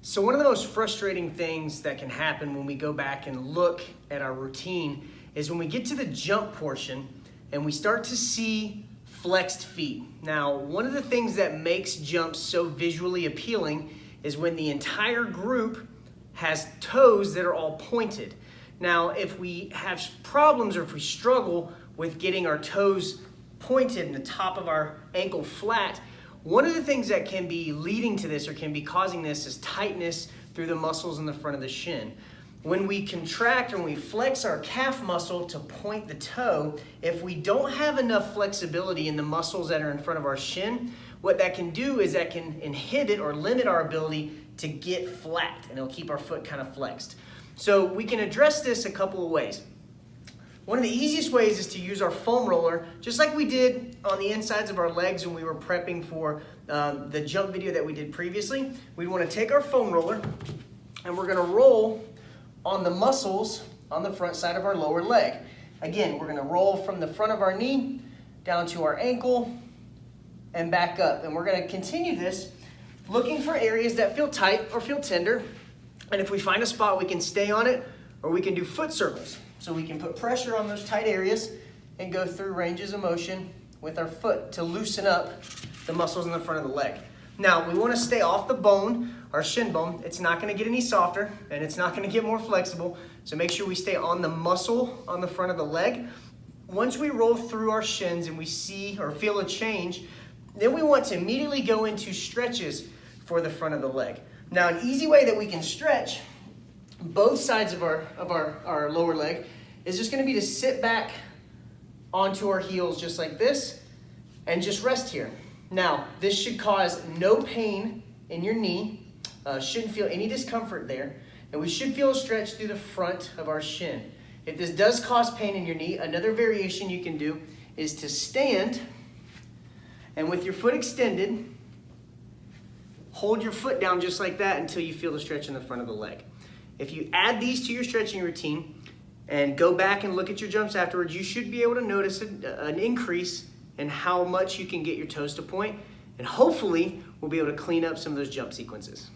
So one of the most frustrating things that can happen when we go back and look at our routine is when we get to the jump portion and we start to see flexed feet. Now, one of the things that makes jumps so visually appealing is when the entire group has toes that are all pointed. Now, if we have problems or if we struggle with getting our toes pointed and the top of our ankle flat, one of the things that can be leading to this or can be causing this is tightness through the muscles in the front of the shin. When we contract and we flex our calf muscle to point the toe, if we don't have enough flexibility in the muscles that are in front of our shin, what that can do is that can inhibit or limit our ability to get flat, and it'll keep our foot kind of flexed. So we can address this a couple of ways. One of the easiest ways is to use our foam roller, just like we did on the insides of our legs when we were prepping for the jump video that we did previously. We want to take our foam roller and we're going to roll on the muscles on the front side of our lower leg. Again, we're going to roll from the front of our knee down to our ankle and back up. And we're going to continue this looking for areas that feel tight or feel tender. And if we find a spot, we can stay on it, or we can do foot circles. So we can put pressure on those tight areas and go through ranges of motion with our foot to loosen up the muscles in the front of the leg. Now, we want to stay off the bone, our shin bone. It's not going to get any softer and it's not going to get more flexible. So make sure we stay on the muscle on the front of the leg. Once we roll through our shins and we see or feel a change, then we want to immediately go into stretches for the front of the leg. Now, an easy way that we can stretch both sides of our lower leg is just going to be to sit back onto our heels just like this and just rest here. Now, this should cause no pain in your knee, shouldn't feel any discomfort there, and we should feel a stretch through the front of our shin. If this does cause pain in your knee, another variation you can do is to stand and with your foot extended, hold your foot down just like that until you feel the stretch in the front of the leg. If you add these to your stretching routine and go back and look at your jumps afterwards, you should be able to notice an increase in how much you can get your toes to point, and hopefully we'll be able to clean up some of those jump sequences.